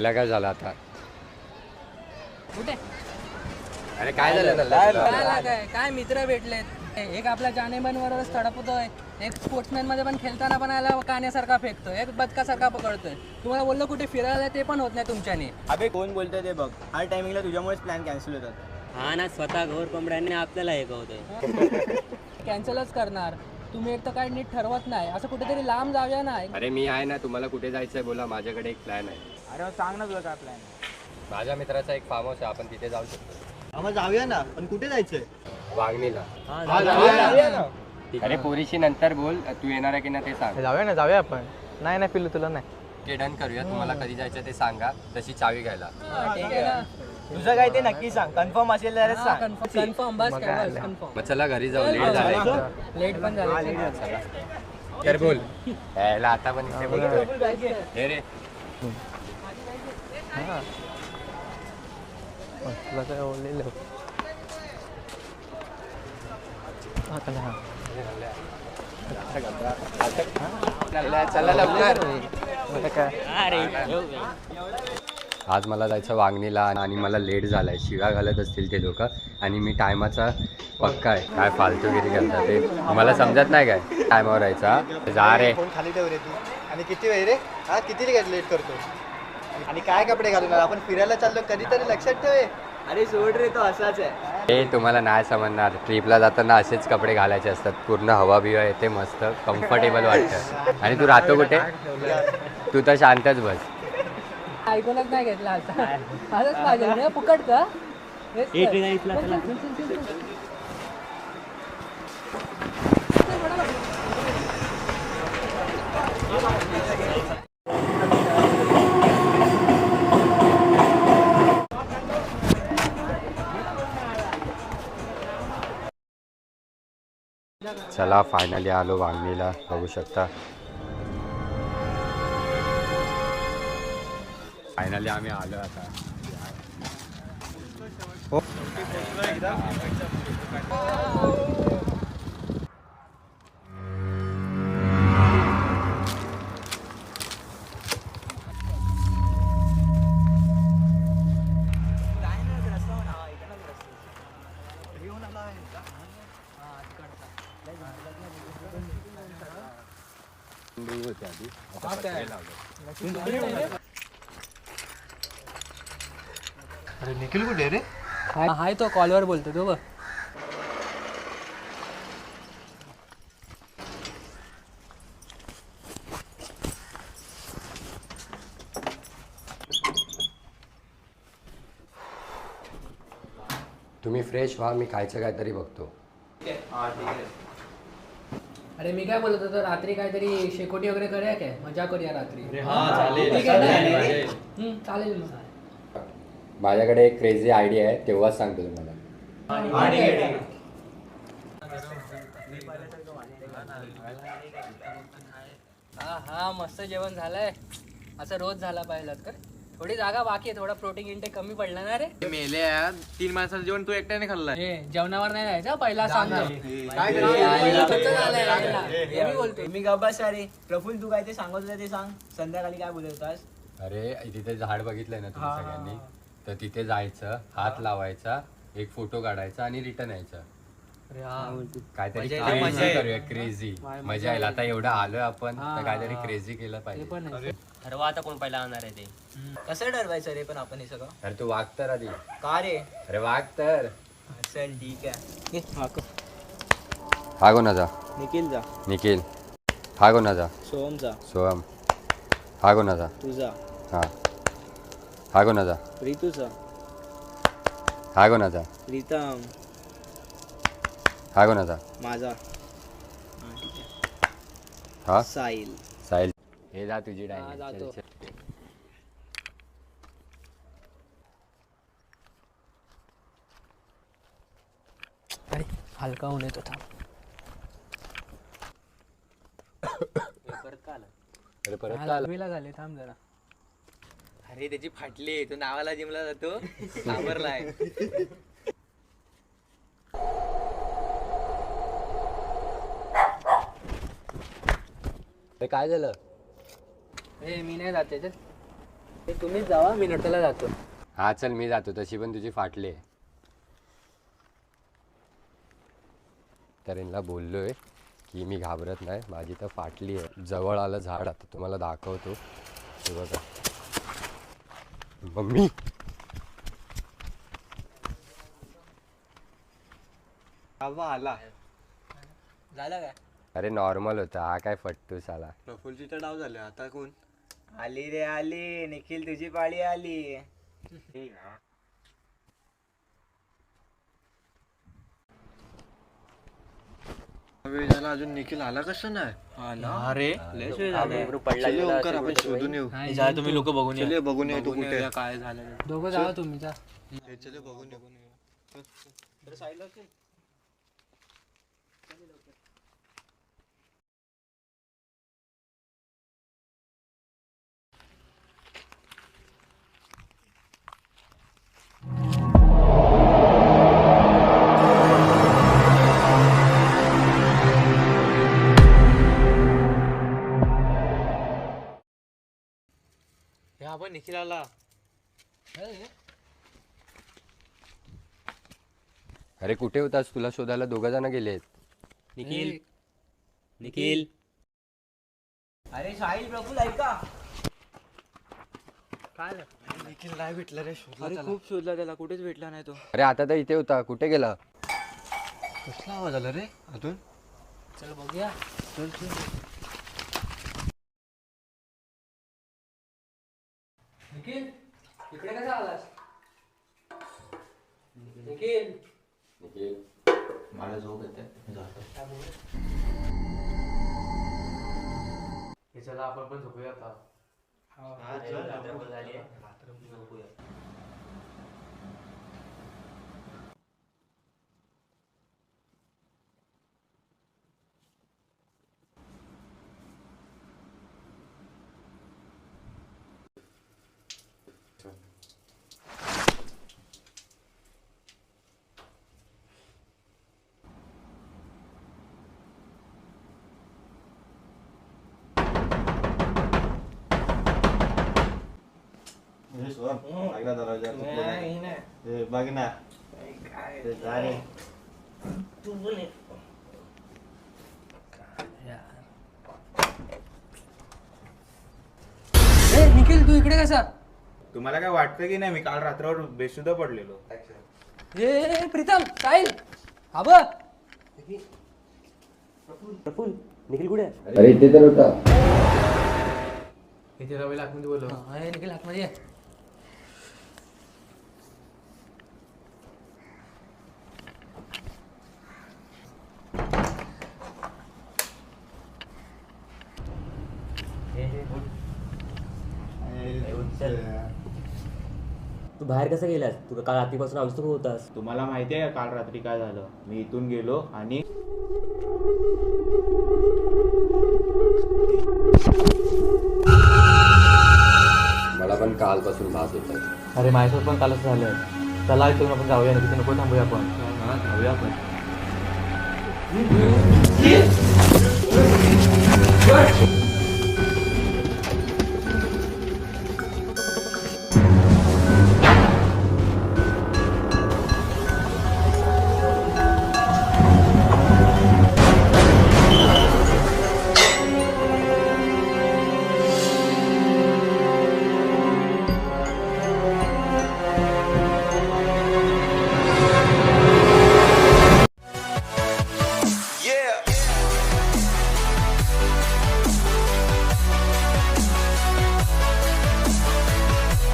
तिला काय झालं आता? कुठे अरे काय झालं? काय मित्र भेटलेत. एक आपल्या जानेमन बरोबर तडपतोय, एक स्पोर्ट्समॅन मध्ये पण खेळताना पण आला कान्यासारखा फेकतोय, एक बदकासारखा पकडतोय. तुम्हाला बोललो कुठे फिरायला ते पण होत नाही तुमच्याने. अबे कोण बोलतोय ते बघ. हर टायमिंगला तुझ्यामुळेच प्लॅन कॅन्सल होतात. हा ना, स्वतः घोर कोंबड्याने आपल्याला हे कळतंय. कॅन्सलच करणार. तुम्ही एक तर काय नीट ठरवत नाही. असं कुठेतरी लांब जाऊया ना. अरे मी आहे ना, तुम्हाला कुठे जायचंय बोला, माझ्याकडे एक प्लॅन आहे. अरे सांग ना तुला काय प्लॅन. माझ्या मित्राचा एक फार्म हाऊस आहे, आपण तिथे जाऊ शकतो. आम्हाला जाऊया ना, पण कुठे जायचंय? वागणीला. जाऊया अरे पोरीशी नंतर बोल, तू येणार आहे की नाही ते सांग. जाऊया आपण. नाही पिल्लू तुला नाही. डन करूया. तुम्हाला कधी जायचं ते सांगा, तशी चावी घ्यायला. ठीक आहे ना. तुझं काय ते नक्की सांग. कन्फर्म असेल तरच सांग. कन्फर्म बस कन्फर्म. मग चला घरी जाऊ, लेट झालं. लेट पण झालं. तर बोल. यायला आता पण इथे बोलतोय. हे रे तुला काय बोललेलं चला लवकर. आज मला जायचं वागणीला आणि मला लेट झालाय. शिव्या घालत असतील ते लोक आणि मी टायमाचा पक्का आहे. काय फालतूगिरी करतात ते मला समजत नाही. काय टायमावर यायचा. जा रे. खाली ठेव रे तू. आणि किती वेळ रे? हा किती लेट करतो? आणि काय कपडे घालून आपण फिरायला चाललो, कधीतरी लक्षात ठेव. अरे सोड रे, तो असाच आहे. हे तुम्हाला नाही समजणार. ट्रिपला जाताना असेच कपडे घालायचे असतात. पूर्ण हवा बिवा येते, मस्त कम्फर्टेबल वाटतं. आणि तू राहतो कुठे? तू तर शांतच बस. ऐकूनच नाही घेतला आता. असंच पाहिजे फुकट का. चला फायनली आलो वांगणीला. बघू शकता फायनली आम्ही आलो आता. अरे निखिल कुठे रे? हाय तो कॉलवर बोलतो तो बघ. तुम्ही फ्रेश व्हा, मी खायचं काहीतरी बघतो. अरे मी काय बोलत होतो, रात्री काहीतरी शेकोटी वगैरे करूया काय, मजा करूया रात्री. चालेल मग. माझ्याकडे एक क्रेझी आयडिया आहे, तेव्हाच सांगतो तुम्हाला. हा मस्त जेवण झालंय. असं रोज झाला पाहिजे तर. थोडी जागा बाकी आहे, थोडा प्रोटीन इंटेक कमी पडला ना रे. मेले 3 माणसाचं जेवण तू एकट्याने खाल्लाय. जेवणावर नाही जायचं पहिला सांगतो. मी गब्बास रे. प्रफुल तू काय ते सांगत होता ते सांग. संध्याकाळी काय बोलत होतास? अरे तिथे झाड बघितलंय ना तुम्ही सगळ्यांनी, तर तिथे जायचं, हात लावायचा, एक फोटो काढायचा आणि रिटर्न यायचं. काहीतरी क्रेझी करूया. क्रेझी मजा येईल. आता एवढं आलोय आपण, तर काहीतरी क्रेझी केलं पाहिजे. ठरवा आता कोण पहिला आणणार आहे ते. कसं ठरवायचं रे पण आपण हे सगळं? अरे तू वाग तर आधी. का रे? अरे वाग तर. चल ठीक आहे. हा कोणाचा? निखिल जा. निखिल. हा कोणाचा? सोहम जा. सोहम. हा कोणाचा? तुझा. हा. हा कोणाचा? रितूचा. हा कोणाचा? प्रीतम. हा कोणाचा? माझा. हा साहिल. साहिल. हे जा तुझी हा, जातो. डायरी. अरे हलका होऊन येतो थांब. परत का आला? अरे परत हा, का आला? लघवीला झाले थांब जरा. अरे त्याची फाटली. तो नावाला जिमला जातो. सावरलाय. काय झालं? ए मी नाही जाते चल. तुम्हीच जावा, मी नटला जातो. हा चल मी जातो, तशी पण तुझी फाटली आहे. तर यांना बोललोय की मी घाबरत नाही, माझी तर फाटली आहे. जवळ आलं झाड, आता तुम्हाला दाखवतो. हे बघा मम्मी. आला झालं काय? अरे नॉर्मल होता, हा काय फट्टूस आला. प्रफुलजीचा डाव झाले, आता कोण? आली रे आली, निखिल तुझी पाळी आली. वेळ झाला, अजून निखिल आला कसं नाही? अरे चल ओंकार, आपण शोधून येऊ. तुम्ही लोक बघून या. चल बघून येऊ तू कुठे. काय झालं. दोघं जावा तुम्ही जा. चल बघून येऊ. हे आपण निखिल आला. अरे कुठे होतास? तुला शोधायला 2 जण गेलेत. निखिल निखिल अरे साहिल प्रफुल ऐका. काय झालं? निखिल नाही भेटला रे, शोधला अरे त्याला. खूप शोधला त्याला, कुठेच भेटला नाही तो. अरे आता तर इथे होता, कुठे गेला? कसला आवाज आला रे अजून? चल बघूया. निखिल इकडे कसा आलास? निखिल मला झोप येते. चला आपण पण झोपूया आता. बघ ना. निखिल तू इकडे कसा? तुम्हाला काय वाटतं की नाही, मी काल रात्रावर बेशुद्ध पडलेलो. ए प्रीतम साहिल हा बघ. प्रफुल निखिल कुठे आहे? अरे इथे तर होता. इथे रवीला आतमध्ये बोलव. निखिल आतमध्ये ये. तू बाहेर कसं गेलास? तू काल रात्रीपासून अवस्था होतास. तुम्हाला माहिती आहे काल रात्री काय झालं? मी इथून गेलो आणि मला पण कालपासून भास होत आहे. अरे माझ्यासोबत पण कालच झालंय. चला इथून आपण जाऊया, तिथे नको थांबूया आपण. जाऊया आपण.